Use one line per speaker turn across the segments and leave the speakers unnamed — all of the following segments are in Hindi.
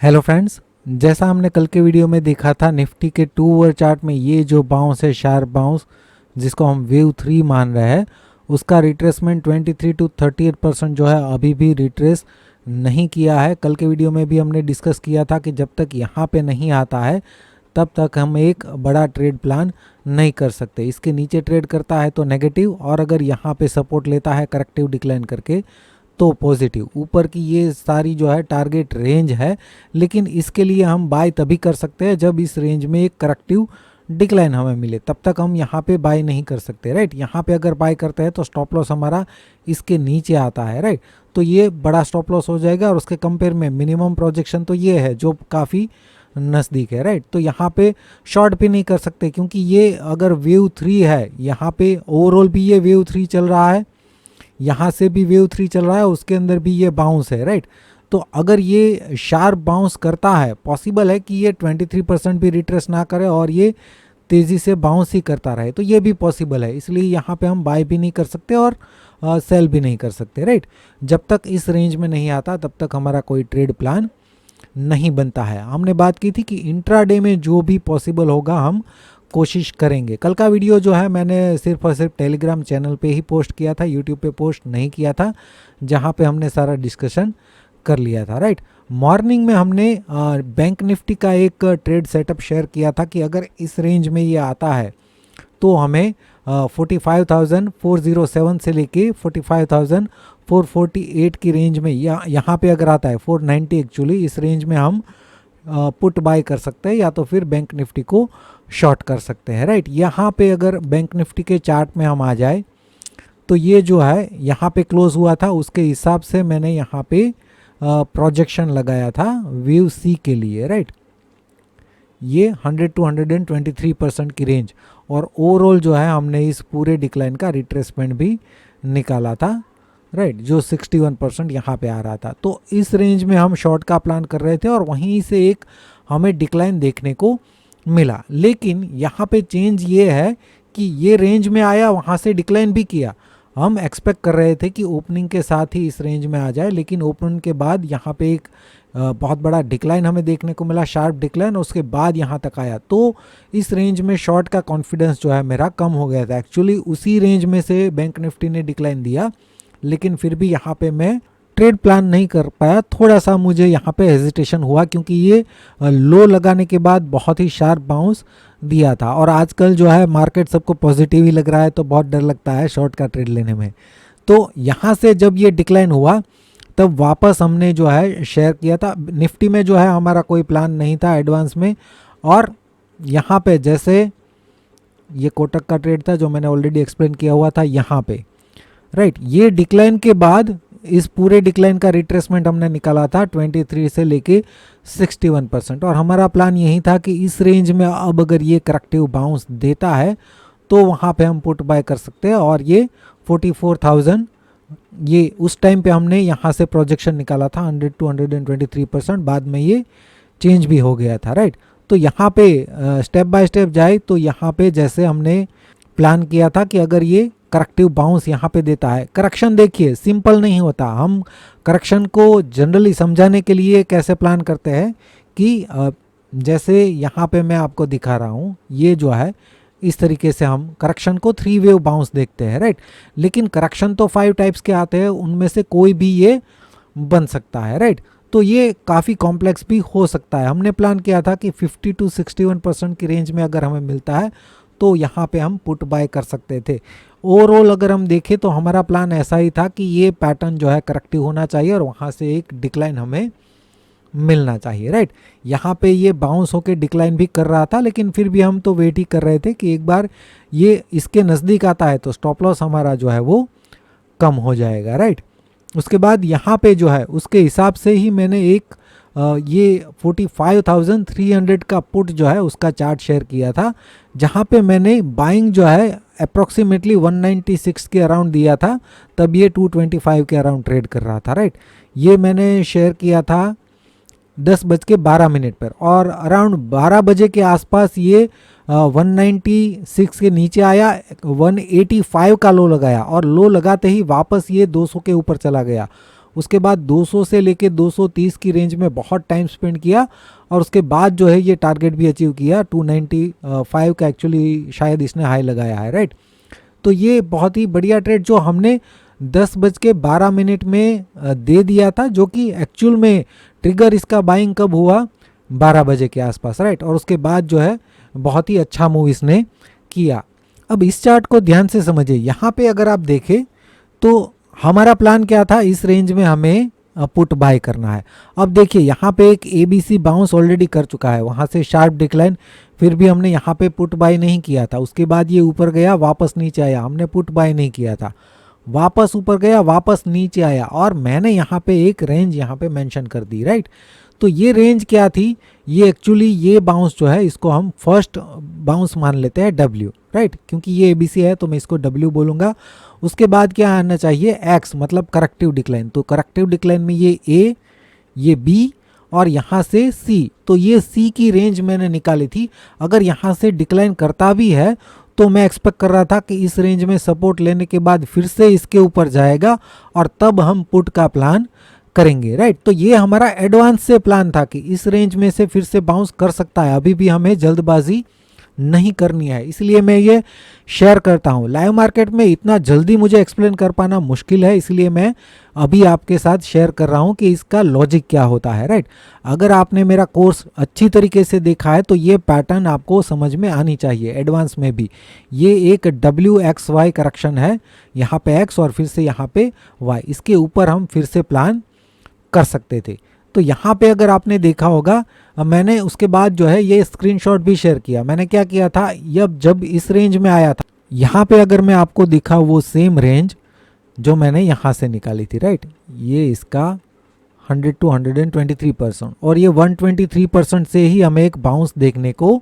हेलो फ्रेंड्स, जैसा हमने कल के वीडियो में देखा था निफ्टी के 2 आवर चार्ट में ये जो बाउंस है शार्प बाउंस जिसको हम वेव 3 मान रहे हैं उसका रिट्रेसमेंट 23 टू 38% जो है अभी भी रिट्रेस नहीं किया है। कल के वीडियो में भी हमने डिस्कस किया था कि जब तक यहाँ पे नहीं आता है तब तक हम एक बड़ा ट्रेड प्लान नहीं कर सकते। इसके नीचे ट्रेड करता है तो नेगेटिव, और अगर यहाँ पे सपोर्ट लेता है करेक्टिव डिक्लाइन करके तो पॉजिटिव। ऊपर की ये सारी जो है टारगेट रेंज है, लेकिन इसके लिए हम बाय तभी कर सकते हैं जब इस रेंज में एक करेक्टिव डिक्लाइन हमें मिले, तब तक हम यहाँ पे बाय नहीं कर सकते। राइट, यहाँ पे अगर बाय करते हैं तो स्टॉप लॉस हमारा इसके नीचे आता है। राइट, तो ये बड़ा स्टॉप लॉस हो जाएगा और उसके कंपेयर में मिनिमम प्रोजेक्शन तो ये है जो काफ़ी नज़दीक है। राइट, तो यहाँ पे शॉर्ट भी नहीं कर सकते क्योंकि ये अगर वेव 3 है, यहाँ पे ओवरऑल भी ये वेव 3 चल रहा है, यहाँ से भी वेव 3 चल रहा है, उसके अंदर भी ये बाउंस है। राइट, तो अगर ये शार्प बाउंस करता है, पॉसिबल है कि ये 23% भी रिट्रेस ना करे और ये तेज़ी से बाउंस ही करता रहे, तो ये भी पॉसिबल है। इसलिए यहाँ पे हम बाय भी नहीं कर सकते और सेल भी नहीं कर सकते। राइट, जब तक इस रेंज में नहीं आता तब तक हमारा कोई ट्रेड प्लान नहीं बनता है। हमने बात की थी कि इंट्राडे में जो भी पॉसिबल होगा हम कोशिश करेंगे। कल का वीडियो जो है मैंने सिर्फ और सिर्फ टेलीग्राम चैनल पे ही पोस्ट किया था, यूट्यूब पे पोस्ट नहीं किया था, जहाँ पे हमने सारा डिस्कशन कर लिया था। राइट, मॉर्निंग में हमने बैंक निफ्टी का एक ट्रेड सेटअप शेयर किया था कि अगर इस रेंज में ये आता है तो हमें 45,407 से लेके 45,448 की रेंज में, या यहाँ पे अगर आता है 490 एक्चुअली, इस रेंज में हम पुट बाय कर सकते हैं या तो फिर बैंक निफ्टी को शॉर्ट कर सकते हैं। राइट, यहाँ पे अगर बैंक निफ्टी के चार्ट में हम आ जाए तो ये जो है यहाँ पे क्लोज हुआ था, उसके हिसाब से मैंने यहाँ पे प्रोजेक्शन लगाया था वेव सी के लिए। राइट, ये 100 टू 123% की रेंज, और ओवरऑल जो है हमने इस पूरे डिक्लाइन का रिट्रेसमेंट भी निकाला था। राइट, जो 61% यहाँ पे आ रहा था, तो इस रेंज में हम शॉर्ट का प्लान कर रहे थे और वहीं से एक हमें डिक्लाइन देखने को मिला। लेकिन यहाँ पे चेंज ये है कि ये रेंज में आया, वहाँ से डिक्लाइन भी किया। हम एक्सपेक्ट कर रहे थे कि ओपनिंग के साथ ही इस रेंज में आ जाए, लेकिन ओपनिंग के बाद यहाँ पे एक बहुत बड़ा डिक्लाइन हमें देखने को मिला, शार्प डिक्लाइन, उसके बाद यहाँ तक आया। तो इस रेंज में शॉर्ट का कॉन्फिडेंस जो है मेरा कम हो गया था। एक्चुअली उसी रेंज में से बैंक निफ्टी ने डिक्लाइन दिया, लेकिन फिर भी यहाँ पे मैं ट्रेड प्लान नहीं कर पाया। थोड़ा सा मुझे यहाँ पे हेजिटेशन हुआ क्योंकि ये लो लगाने के बाद बहुत ही शार्प बाउंस दिया था, और आजकल जो है मार्केट सबको पॉजिटिव ही लग रहा है तो बहुत डर लगता है शॉर्ट का ट्रेड लेने में। तो यहाँ से जब ये डिक्लाइन हुआ तब वापस हमने जो है शेयर किया था। निफ्टी में जो है हमारा कोई प्लान नहीं था एडवांस में, और यहाँ पे जैसे ये कोटक का ट्रेड था जो मैंने ऑलरेडी एक्सप्लेन किया हुआ था यहाँ पे। राइट, ये डिक्लाइन के बाद इस पूरे डिक्लाइन का रिट्रेसमेंट हमने निकाला था 23 से लेके 61%, और हमारा प्लान यही था कि इस रेंज में अब अगर ये करेक्टिव बाउंस देता है तो वहाँ पे हम पुट बाय कर सकते हैं। और ये 44,000, ये उस टाइम पे हमने यहाँ से प्रोजेक्शन निकाला था 100 टू 123%, बाद में ये चेंज भी हो गया था। राइट, तो यहाँ पे स्टेप बाय स्टेप जाए तो यहाँ पे जैसे हमने प्लान किया था कि अगर ये करेक्टिव बाउंस यहाँ पे देता है, करेक्शन देखिए सिंपल नहीं होता। हम करेक्शन को जनरली समझाने के लिए कैसे प्लान करते हैं कि जैसे यहाँ पे मैं आपको दिखा रहा हूँ, ये जो है इस तरीके से हम करेक्शन को 3 वेव बाउंस देखते हैं। राइट, लेकिन करेक्शन तो 5 टाइप्स के आते हैं, उनमें से कोई भी ये बन सकता है। राइट, तो ये काफ़ी कॉम्प्लेक्स भी हो सकता है। हमने प्लान किया था कि 50 टू 61% की रेंज में अगर हमें मिलता है तो यहाँ पे हम पुट बाय कर सकते थे। ओवरऑल अगर हम देखें तो हमारा प्लान ऐसा ही था कि ये पैटर्न जो है करेक्टिव होना चाहिए और वहाँ से एक डिक्लाइन हमें मिलना चाहिए। राइट, यहाँ पे ये बाउंस होके डिक्लाइन भी कर रहा था, लेकिन फिर भी हम तो वेट ही कर रहे थे कि एक बार ये इसके नज़दीक आता है तो स्टॉप लॉस हमारा जो है वो कम हो जाएगा। राइट, उसके बाद यहाँ पे जो है उसके हिसाब से ही मैंने एक ये 45,300 का पुट जो है उसका चार्ट शेयर किया था, जहाँ पे मैंने बाइंग जो है अप्रॉक्सीमेटली 196 के अराउंड दिया था, तब ये 225 के अराउंड ट्रेड कर रहा था। राइट, ये मैंने शेयर किया था 10:12 पर, और अराउंड 12 बजे के आसपास ये 196 के नीचे आया, 185 का लो लगाया, और लो लगाते ही वापस ये 200 के ऊपर चला गया। उसके बाद 200 से लेके 230 की रेंज में बहुत टाइम स्पेंड किया और उसके बाद जो है ये टारगेट भी अचीव किया। 295 का एक्चुअली शायद इसने हाई लगाया है, राइट। तो ये बहुत ही बढ़िया ट्रेड जो हमने 10:12 में दे दिया था, जो कि एक्चुअल में ट्रिगर इसका बाइंग कब हुआ, 12 बजे के आसपास, राइट। और उसके बाद जो है बहुत ही अच्छा मूव इसने किया। अब इस चार्ट को ध्यान से समझिए। यहाँ पे अगर आप देखें तो हमारा प्लान क्या था, इस रेंज में हमें पुट बाय करना है। अब देखिए यहाँ पे एक ABC बाउंस ऑलरेडी कर चुका है, वहाँ से शार्प डिक्लाइन, फिर भी हमने यहाँ पे पुट बाय नहीं किया था। उसके बाद ये ऊपर गया, वापस नीचे आया, हमने पुट बाय नहीं किया था, वापस ऊपर गया, वापस नीचे आया, और मैंने यहाँ पे एक रेंज यहाँ पे मेंशन कर दी, राइट। तो ये रेंज क्या थी, ये एक्चुअली ये बाउंस जो है इसको हम फर्स्ट बाउंस मान लेते हैं W, राइट, क्योंकि ये ABC है तो मैं इसको W बोलूँगा। उसके बाद क्या आना चाहिए, X, मतलब करेक्टिव डिक्लाइन। तो करेक्टिव डिक्लाइन में ये A, ये B और यहाँ से C, तो ये C की रेंज मैंने निकाली थी। अगर यहाँ से डिक्लाइन करता भी है तो मैं एक्सपेक्ट कर रहा था कि इस रेंज में सपोर्ट लेने के बाद फिर से इसके ऊपर जाएगा और तब हम पुट का प्लान करेंगे, राइट। तो ये हमारा एडवांस से प्लान था कि इस रेंज में से फिर से बाउंस कर सकता है, अभी भी हमें जल्दबाजी नहीं करनी है, इसलिए मैं ये शेयर करता हूँ। लाइव मार्केट में इतना जल्दी मुझे एक्सप्लेन कर पाना मुश्किल है, इसलिए मैं अभी आपके साथ शेयर कर रहा हूँ कि इसका लॉजिक क्या होता है, राइट। अगर आपने मेरा कोर्स अच्छी तरीके से देखा है तो ये पैटर्न आपको समझ में आनी चाहिए। एडवांस में भी ये एक WXY करेक्शन है, यहाँ पे X और फिर से यहाँ पे Y, इसके ऊपर हम फिर से प्लान कर सकते थे। तो यहाँ पे अगर आपने देखा होगा, मैंने उसके बाद जो है ये स्क्रीनशॉट भी शेयर किया। मैंने क्या किया था, जब इस रेंज में आया था, यहाँ पे अगर मैं आपको दिखा वो सेम रेंज जो मैंने यहाँ से निकाली थी, राइट, ये इसका 100 to 123%, और ये 123% से ही हमें एक बाउंस देखने को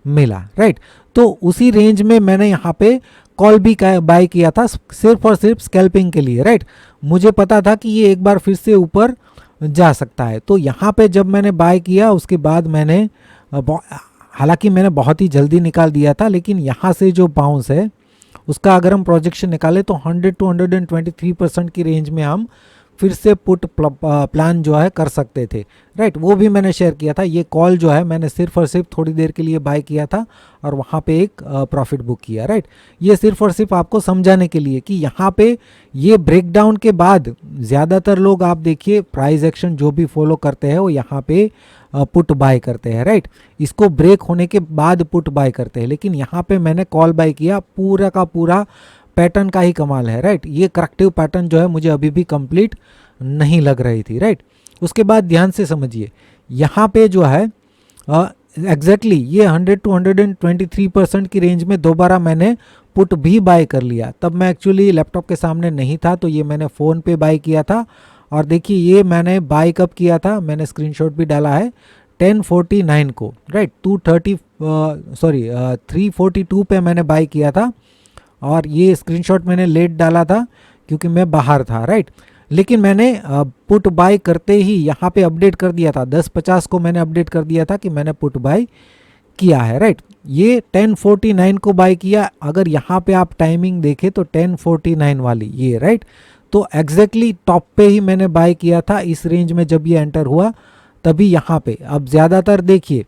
मिला, राइट। तो उसी रेंज में मैंने यहाँ पे कॉल भी बाय किया था, सिर्फ और सिर्फ स्कैल्पिंग के लिए, राइट। मुझे पता था कि ये एक बार फिर से ऊपर जा सकता है। तो यहाँ पे जब मैंने बाय किया उसके बाद मैंने हालांकि मैंने बहुत ही जल्दी निकाल दिया था, लेकिन यहाँ से जो बाउंस है उसका अगर हम प्रोजेक्शन निकालें तो 100 to 123% की रेंज में हम फिर से पुट प्लान जो है कर सकते थे, राइट। वो भी मैंने शेयर किया था। ये कॉल जो है मैंने सिर्फ और सिर्फ थोड़ी देर के लिए बाय किया था और वहाँ पे एक प्रॉफिट बुक किया, राइट। ये सिर्फ और सिर्फ आपको समझाने के लिए कि यहाँ पे ये ब्रेकडाउन के बाद ज़्यादातर लोग आप देखिए प्राइस एक्शन जो भी फॉलो करते हैं वो यहाँ पे पुट बाय करते हैं, राइट। इसको ब्रेक होने के बाद पुट बाय करते हैं, लेकिन यहाँ पे मैंने कॉल बाय किया। पूरा का पूरा पैटर्न का ही कमाल है, राइट। ये करेक्टिव पैटर्न जो है मुझे अभी भी कंप्लीट नहीं लग रही थी, राइट। उसके बाद ध्यान से समझिए, यहाँ पे जो है एग्जैक्टली ये 100 to 123% की रेंज में दोबारा मैंने पुट भी बाय कर लिया। तब मैं एक्चुअली लैपटॉप के सामने नहीं था, तो ये मैंने फ़ोन पे बाय किया था। और देखिए ये मैंने बाय कब किया था, मैंने स्क्रीनशॉट भी डाला है 10:49 को, राइट। 342 पे मैंने बाय किया था, और ये स्क्रीनशॉट मैंने लेट डाला था क्योंकि मैं बाहर था, राइट। लेकिन मैंने पुट बाय करते ही यहाँ पे अपडेट कर दिया था, 10:50 को मैंने अपडेट कर दिया था कि मैंने पुट बाय किया है, राइट। ये 10:49 को बाय किया। अगर यहाँ पे आप टाइमिंग देखें तो 10:49 वाली ये, राइट। तो एग्जैक्टली टॉप पे ही मैंने बाय किया था इस रेंज में जब ये एंटर हुआ, तभी यहाँ पे। अब ज़्यादातर देखिए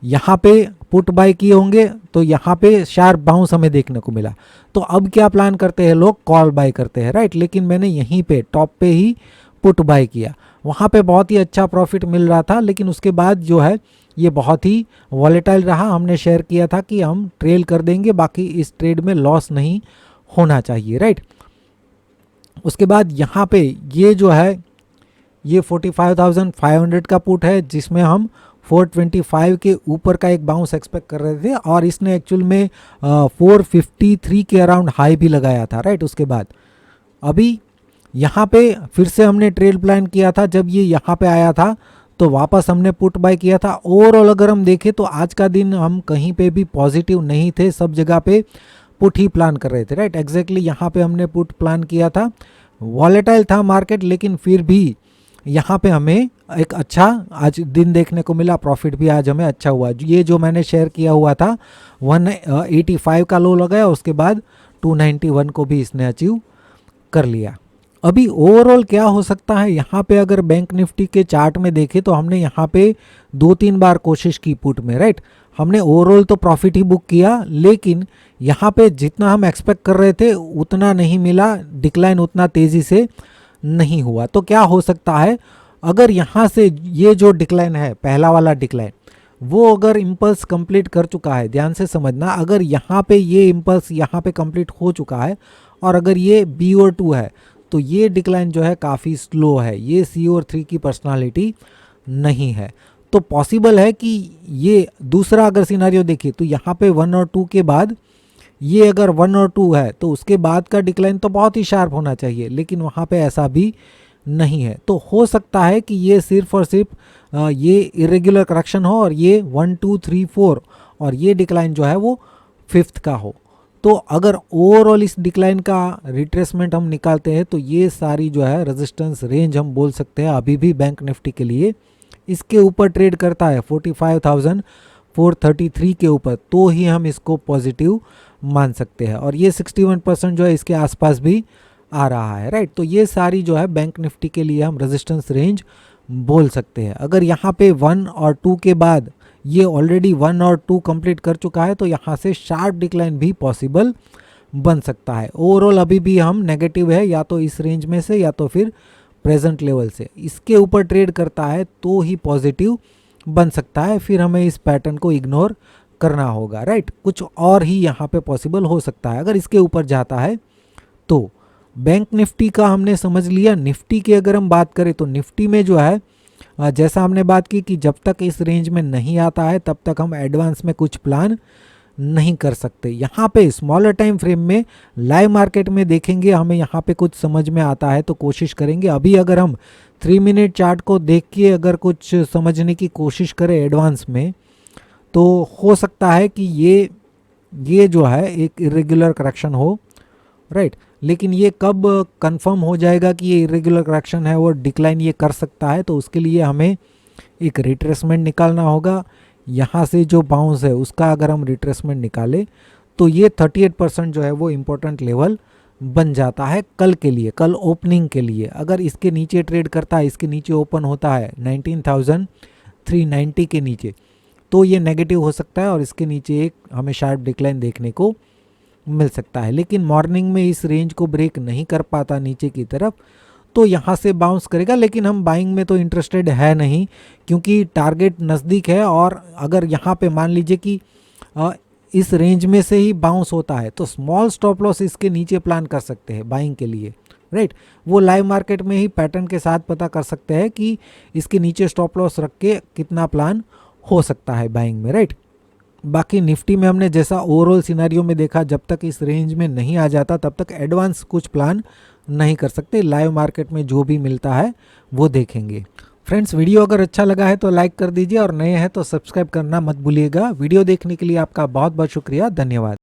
यहाँ पे पुट बाय किए होंगे तो यहाँ पे शार्प बाउंस हमें देखने को मिला। तो अब क्या प्लान करते हैं लोग, कॉल बाय करते हैं, राइट। लेकिन मैंने यहीं पे टॉप पे ही पुट बाय किया, वहाँ पे बहुत ही अच्छा प्रॉफिट मिल रहा था। लेकिन उसके बाद जो है ये बहुत ही वॉलेटाइल रहा। हमने शेयर किया था कि हम ट्रेल कर देंगे, बाकी इस ट्रेड में लॉस नहीं होना चाहिए, राइट। उसके बाद यहाँ पे ये जो है ये 45,500 का पुट है, जिसमें हम 425 के ऊपर का एक बाउंस एक्सपेक्ट कर रहे थे, और इसने एक्चुअल में 453 के अराउंड हाई भी लगाया था, राइट। उसके बाद अभी यहाँ पे फिर से हमने ट्रेल प्लान किया था। जब ये यहाँ पे आया था तो वापस हमने पुट बाय किया था। ओवरऑल अगर हम देखें तो आज का दिन हम कहीं पे भी पॉजिटिव नहीं थे, सब जगह पे पुट ही प्लान कर रहे थे, राइट। एग्जैक्टली यहाँ पे हमने पुट प्लान किया था। वॉलेटाइल था मार्केट, लेकिन फिर भी यहाँ पे हमें एक अच्छा आज दिन देखने को मिला। प्रॉफिट भी आज हमें अच्छा हुआ। ये जो मैंने शेयर किया हुआ था 185 का लो लगाया, उसके बाद 291 को भी इसने अचीव कर लिया। अभी ओवरऑल क्या हो सकता है, यहाँ पे अगर बैंक निफ्टी के चार्ट में देखें तो हमने यहाँ पे 2-3 बार कोशिश की पुट में, राइट। हमने ओवरऑल तो प्रॉफिट ही बुक किया, लेकिन यहाँ पे जितना हम एक्सपेक्ट कर रहे थे उतना नहीं मिला, डिक्लाइन उतना तेज़ी से नहीं हुआ। तो क्या हो सकता है, अगर यहाँ से ये जो डिक्लाइन है, पहला वाला डिक्लाइन, वो अगर इम्पल्स कंप्लीट कर चुका है, ध्यान से समझना, अगर यहाँ पे ये इम्पल्स यहाँ पे कंप्लीट हो चुका है और अगर ये बी और 2 है तो ये डिक्लाइन जो है काफ़ी स्लो है, ये सी और 3 की पर्सनालिटी नहीं है। तो पॉसिबल है कि ये दूसरा अगर सिनारियो देखिए तो यहाँ पे 1 और 2 के बाद ये अगर 1 और 2 है तो उसके बाद का डिक्लाइन तो बहुत ही शार्प होना चाहिए, लेकिन वहाँ पे ऐसा भी नहीं है। तो हो सकता है कि ये सिर्फ और सिर्फ ये इरेगुलर करेक्शन हो और ये 1 2 3 4 और ये डिक्लाइन जो है वो 5th का हो। तो अगर ओवरऑल इस डिक्लाइन का रिट्रेसमेंट हम निकालते हैं तो ये सारी जो है रेजिस्टेंस रेंज हम बोल सकते हैं अभी भी बैंक निफ्टी के लिए इसके ऊपर ट्रेड करता है 45,433 के ऊपर, तो ही हम इसको पॉजिटिव मान सकते हैं। और ये 61% जो है इसके आसपास भी आ रहा है, राइट। तो ये सारी जो है बैंक निफ्टी के लिए हम रेजिस्टेंस रेंज बोल सकते हैं। अगर यहाँ पे 1 और 2 के बाद ये ऑलरेडी 1 और 2 कंप्लीट कर चुका है तो यहाँ से शार्प डिक्लाइन भी पॉसिबल बन सकता है। ओवरऑल अभी भी हम नेगेटिव है, या तो इस रेंज में से या तो फिर प्रेजेंट लेवल से। इसके ऊपर ट्रेड करता है तो ही पॉजिटिव बन सकता है, फिर हमें इस पैटर्न को इग्नोर करना होगा, राइट। कुछ और ही यहाँ पे पॉसिबल हो सकता है अगर इसके ऊपर जाता है तो। बैंक निफ्टी का हमने समझ लिया। निफ्टी की अगर हम बात करें तो निफ्टी में जो है जैसा हमने बात की कि जब तक इस रेंज में नहीं आता है तब तक हम एडवांस में कुछ प्लान नहीं कर सकते। यहाँ पे स्मॉलर टाइम फ्रेम में लाइव मार्केट में देखेंगे, हमें यहाँ पे कुछ समझ में आता है तो कोशिश करेंगे। अभी अगर हम 3 मिनट चार्ट को देख के अगर कुछ समझने की कोशिश करें एडवांस में तो हो सकता है कि ये जो है एक इरेगुलर करेक्शन हो, राइट। लेकिन ये कब कंफर्म हो जाएगा कि ये इरेगुलर करेक्शन है और डिक्लाइन ये कर सकता है, तो उसके लिए हमें एक रिट्रेसमेंट निकालना होगा। यहाँ से जो बाउंस है उसका अगर हम रिट्रेसमेंट निकालें तो ये 38% जो है वो इम्पोर्टेंट लेवल बन जाता है कल के लिए, कल ओपनिंग के लिए। अगर इसके नीचे ट्रेड करता है, इसके नीचे ओपन होता है 19,390 के नीचे, तो ये नेगेटिव हो सकता है और इसके नीचे एक हमें शार्प डिक्लाइन देखने को मिल सकता है। लेकिन मॉर्निंग में इस रेंज को ब्रेक नहीं कर पाता नीचे की तरफ तो यहाँ से बाउंस करेगा, लेकिन हम बाइंग में तो इंटरेस्टेड है नहीं क्योंकि टारगेट नज़दीक है। और अगर यहाँ पे मान लीजिए कि इस रेंज में से ही बाउंस होता है तो स्मॉल स्टॉप लॉस इसके नीचे प्लान कर सकते हैं बाइंग के लिए, राइट। वो लाइव मार्केट में ही पैटर्न के साथ पता कर सकते हैं कि इसके नीचे स्टॉप लॉस रख के कितना प्लान हो सकता है बाइंग में, राइट। बाकी निफ्टी में हमने जैसा ओवरऑल सिनेरियो में देखा, जब तक इस रेंज में नहीं आ जाता तब तक एडवांस कुछ प्लान नहीं कर सकते। लाइव मार्केट में जो भी मिलता है वो देखेंगे। फ्रेंड्स, वीडियो अगर अच्छा लगा है तो लाइक कर दीजिए और नए हैं तो सब्सक्राइब करना मत भूलिएगा। वीडियो देखने के लिए आपका बहुत बहुत शुक्रिया, धन्यवाद।